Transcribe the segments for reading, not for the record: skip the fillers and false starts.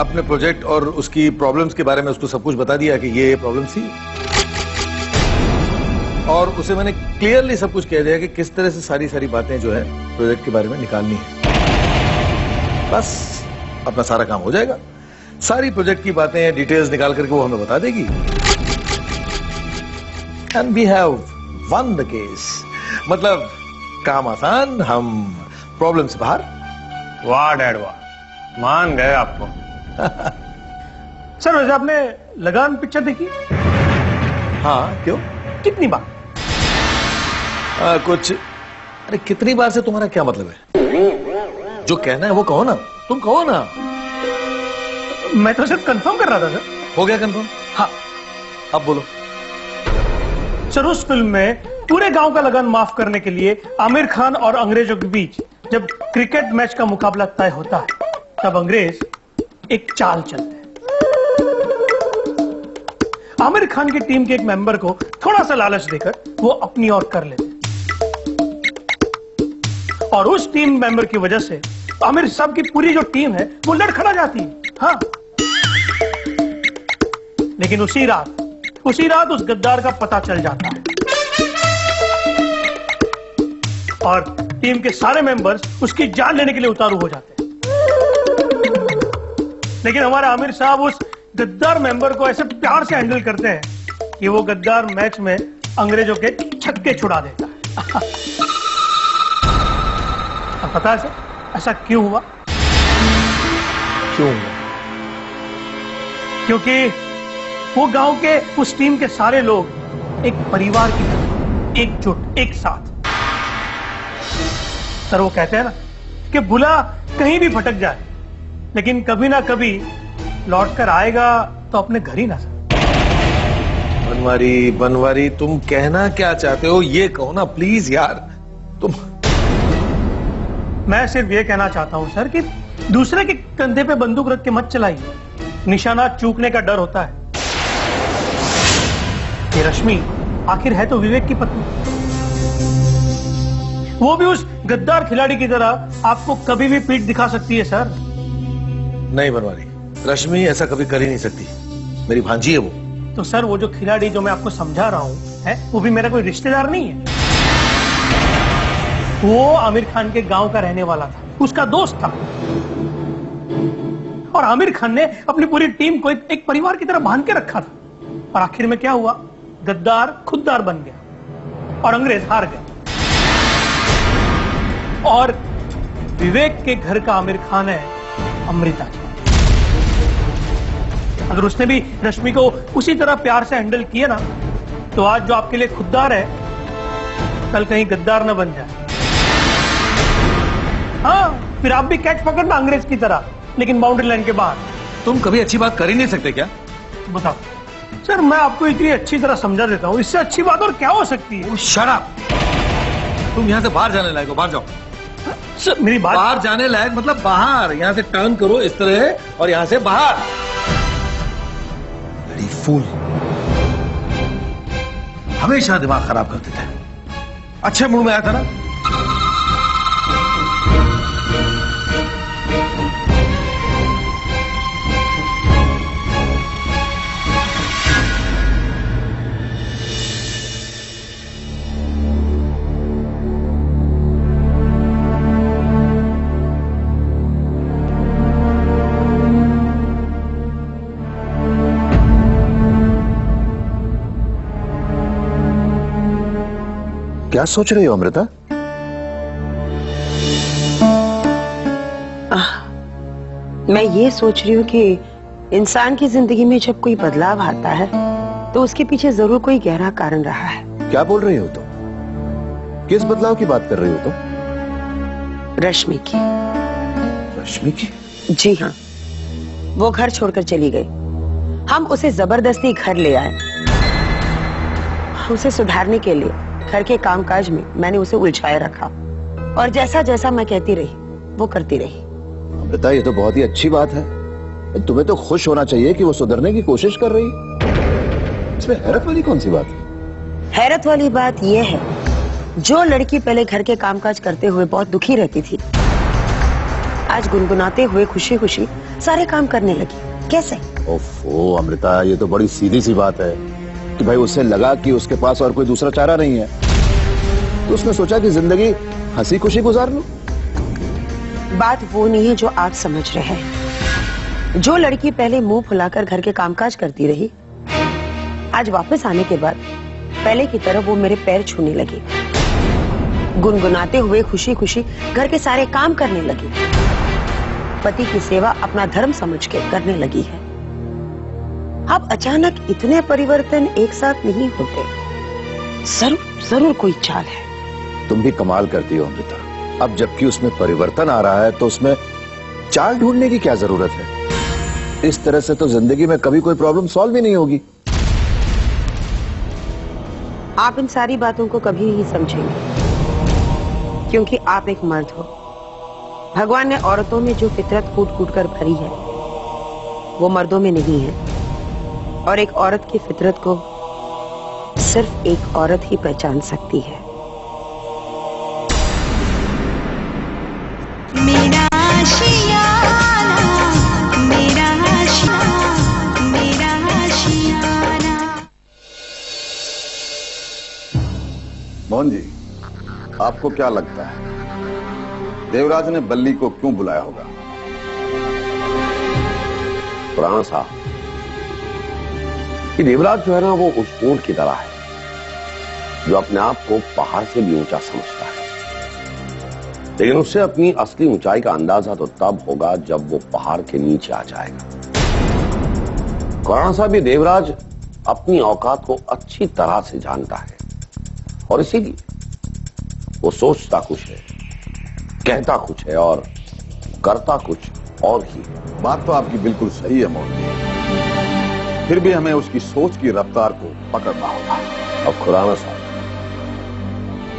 अपने प्रोजेक्ट और उसकी प्रॉब्लम्स के बारे में उसको सब कुछ बता दिया कि ये प्रॉब्लम थी, और उसे मैंने क्लियरली सब कुछ कह दिया कि किस तरह से सारी बातें जो है प्रोजेक्ट के बारे में निकालनी है। बस अपना सारा काम हो जाएगा। सारी प्रोजेक्ट की बातें डिटेल्स निकाल करके वो हमें बता देगी, and we have won the case. मतलब काम आसान, हम प्रॉब्लम से बाहर। वाह डैड वाह, मान गए आपको। सर वैसे आपने लगान पिक्चर देखी? हाँ, क्यों? कितनी बार? कुछ। अरे कितनी बार से तुम्हारा क्या मतलब है? जो कहना है वो कहो ना, तुम कहो ना। मैं तो सिर्फ कंफर्म कर रहा था सर। हो गया कंफर्म? हाँ। अब बोलो। सर उस फिल्म में पूरे गांव का लगान माफ करने के लिए आमिर खान और अंग्रेजों के बीच जब क्रिकेट मैच का मुकाबला तय होता है, तब अंग्रेज एक चाल चलते हैं। आमिर खान की टीम के एक मेंबर को थोड़ा सा लालच देकर वो अपनी ओर कर लेते हैं, और उस टीम मेंबर की वजह से आमिर साहब की पूरी जो टीम है वो लड़खड़ा जाती है। हाँ, लेकिन उसी रात उस गद्दार का पता चल जाता है, और टीम के सारे मेंबर्स उसकी जान लेने के लिए उतारू हो जाते हैं। लेकिन हमारे आमिर साहब उस गद्दार मेंबर को ऐसे प्यार से हैंडल करते हैं कि वो गद्दार मैच में अंग्रेजों के छक्के छुड़ा देता है। अब पता है सर ऐसा क्यों हुआ? क्योंकि वो गांव के उस टीम के सारे लोग एक परिवार की तरह एकजुट, एक साथ। सर वो कहते हैं ना कि बुला कहीं भी भटक जाए, लेकिन कभी ना कभी लौट कर आएगा तो अपने घर ही ना। सर बनवारी तुम कहना क्या चाहते हो ये कहो ना प्लीज यार। तुम मैं सिर्फ ये कहना चाहता हूं सर कि दूसरे के कंधे पे बंदूक रख के मत चलाइए, निशाना चूकने का डर होता है। ये रश्मि आखिर है तो विवेक की पत्नी, वो भी उस गद्दार खिलाड़ी की तरह आपको कभी भी पीठ दिखा सकती है सर। नहीं बनवारी, रश्मि ऐसा कभी कर ही नहीं सकती, मेरी भांजी है वो। तो सर वो जो खिलाड़ी जो मैं आपको समझा रहा हूं है, वो भी मेरा कोई रिश्तेदार नहीं है। वो आमिर खान के गांव का रहने वाला था, उसका दोस्त था, और आमिर खान ने अपनी पूरी टीम को एक परिवार की तरह बांध के रखा था। और आखिर में क्या हुआ? गद्दार खुददार बन गया और अंग्रेज हार गए। और विवेक के घर का आमिर खान है अमृता जी। अगर उसने भी रश्मि को उसी तरह प्यार से हैंडल किया ना, तो आज जो आपके लिए खुददार है कल कहीं गद्दार ना बन जाए। हाँ, फिर आप भी कैच पकड़ना अंग्रेज की तरह, लेकिन बाउंड्री लाइन के बाहर। तुम कभी अच्छी बात कर ही नहीं सकते क्या? बताओ सर, मैं आपको इतनी अच्छी तरह समझा देता हूँ, इससे अच्छी बात और क्या हो सकती है? Shut up! तुम यहाँ से बाहर जाने लायक हो, बाहर जाओ। सर मेरी बात। बाहर जाने लायक मतलब बाहर, यहाँ से टर्न करो इस तरह और यहाँ से बाहर। बड़ी फूल, हमेशा दिमाग खराब कर देता है। अच्छे मूड में आया था ना? क्या सोच रही हो अमृता? मैं ये सोच रही हूँ कि इंसान की जिंदगी में जब कोई बदलाव आता है तो उसके पीछे जरूर कोई गहरा कारण रहा है। क्या बोल रही हो तुम? किस बदलाव की बात कर रही हो तुम? रश्मि की। रश्मि की? जी हाँ, वो घर छोड़कर चली गई। हम उसे जबरदस्ती घर ले आए। उसे सुधारने के लिए घर के कामकाज में मैंने उसे उलझाए रखा, और जैसा जैसा मैं कहती रही वो करती रही। अमृता, ये तो बहुत ही अच्छी बात है। तुम्हें तो खुश होना चाहिए कि वो सुधरने की कोशिश कर रही। इसमें हैरत वाली कौन सी बात है? हैरत वाली बात यह है, जो लड़की पहले घर के कामकाज करते हुए बहुत दुखी रहती थी, आज गुनगुनाते हुए खुशी खुशी सारे काम करने लगी। कैसे? ओफो अमृता, ये तो बड़ी सीधी सी बात है कि भाई उसे लगा कि उसके पास और कोई दूसरा चारा नहीं है, तो उसने सोचा कि जिंदगी हंसी खुशी गुजार लो। बात वो नहीं है जो आप समझ रहे हैं। जो लड़की पहले मुंह फुलाकर घर के कामकाज करती रही, आज वापस आने के बाद पहले की तरह वो मेरे पैर छूने लगी, गुनगुनाते हुए खुशी खुशी घर के सारे काम करने लगी, पति की सेवा अपना धर्म समझ के करने लगी है। अब अचानक इतने परिवर्तन एक साथ नहीं होते, जरूर कोई चाल है। तुम भी कमाल करती हो अमृता। अब जबकि उसमें परिवर्तन आ रहा है तो उसमें चाल ढूंढने की क्या जरूरत है? इस तरह से तो जिंदगी में कभी कोई प्रॉब्लम सॉल्व ही नहीं होगी। आप इन सारी बातों को कभी नहीं समझेंगे, क्योंकि आप एक मर्द हो। भगवान ने औरतों में जो फितरत कूट कूट कर भरी है, वो मर्दों में नहीं है। और एक औरत की फितरत को सिर्फ एक औरत ही पहचान सकती है। मेरा आशियाना, मेरा आशियाना, मेरा आशियाना। मोहन जी, आपको क्या लगता है देवराज ने बल्ली को क्यों बुलाया होगा? पुराना साहब, कि देवराज जो है ना, वो उस ऊंट की तरह है जो अपने आप को पहाड़ से भी ऊंचा समझता है, लेकिन उससे अपनी असली ऊंचाई का अंदाजा तो तब होगा जब वो पहाड़ के नीचे आ जाएगा। पुराना साहब, ये देवराज अपनी औकात को अच्छी तरह से जानता है और इसीलिए वो सोचता कुछ है, कहता कुछ है और करता कुछ और ही। बात तो आपकी बिल्कुल सही है मोहन जी, फिर भी हमें उसकी सोच की रफ्तार को पकड़ना होगा। अब खुराना साहब,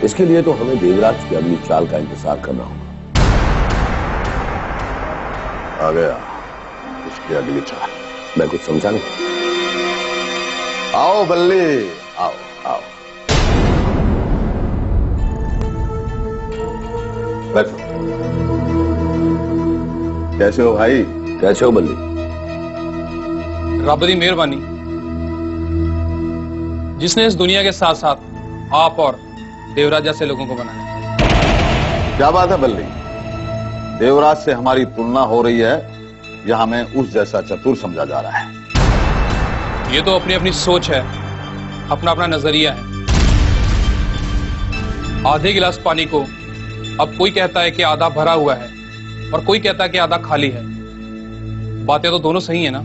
इसके लिए तो हमें देवराज की अगली चाल का इंतजार करना होगा। आ गया उसकी अगली चाल। मैं कुछ समझा नहीं। आओ बल्ली, आओ आओ, बैठो। कैसे हो भाई? कैसे हो बल्ली? रब दी मेहरबानी, जिसने इस दुनिया के साथ साथ आप और देवराज जैसे लोगों को बनाया। क्या बात है बल्ली, देवराज से हमारी तुलना हो रही है या हमें उस जैसा चतुर समझा जा रहा है? ये तो अपनी अपनी सोच है, अपना अपना नजरिया है। आधे गिलास पानी को अब कोई कहता है कि आधा भरा हुआ है और कोई कहता है कि आधा खाली है। बातें तो दोनों सही है ना?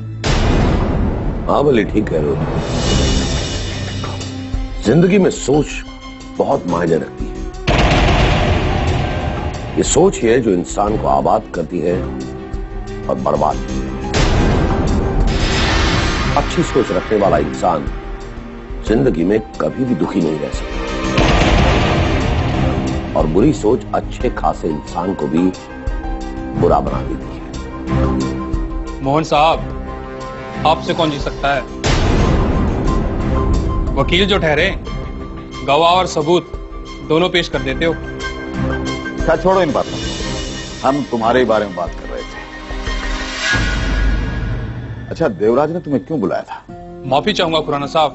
हाँ बल्ली, ठीक कह रहे हो। जिंदगी में सोच बहुत मायने रखती है। ये सोच ही है जो इंसान को आबाद करती है और बर्बाद भी। अच्छी सोच रखने वाला इंसान जिंदगी में कभी भी दुखी नहीं रह सकता, और बुरी सोच अच्छे खासे इंसान को भी बुरा बना देती है। मोहन साहब, आपसे कौन जीत सकता है? वकील जो ठहरे, गवाह और सबूत दोनों पेश कर देते हो। क्या, छोड़ो इन बातों, हम तुम्हारे बारे में बात कर रहे थे। अच्छा, देवराज ने तुम्हें क्यों बुलाया था? माफी चाहूंगा खुराना साहब,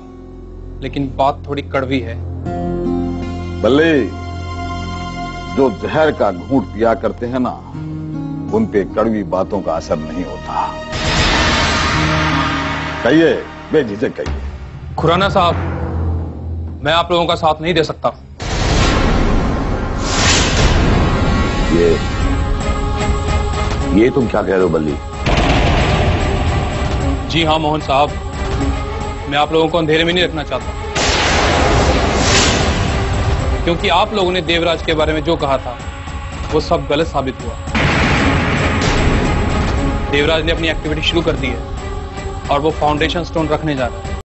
लेकिन बात थोड़ी कड़वी है। बल्ले, जो जहर का घूंट पिया करते हैं ना, उन पे कड़वी बातों का असर नहीं होता। कहिए, बेझिझक कहिए। खुराना साहब, मैं आप लोगों का साथ नहीं दे सकता। ये तुम क्या कह रहे हो बल्ली? जी हाँ मोहन साहब, मैं आप लोगों को अंधेरे में नहीं रखना चाहता, क्योंकि आप लोगों ने देवराज के बारे में जो कहा था वो सब गलत साबित हुआ। देवराज ने अपनी एक्टिविटी शुरू कर दी है और वो फाउंडेशन स्टोन रखने जा रहा है।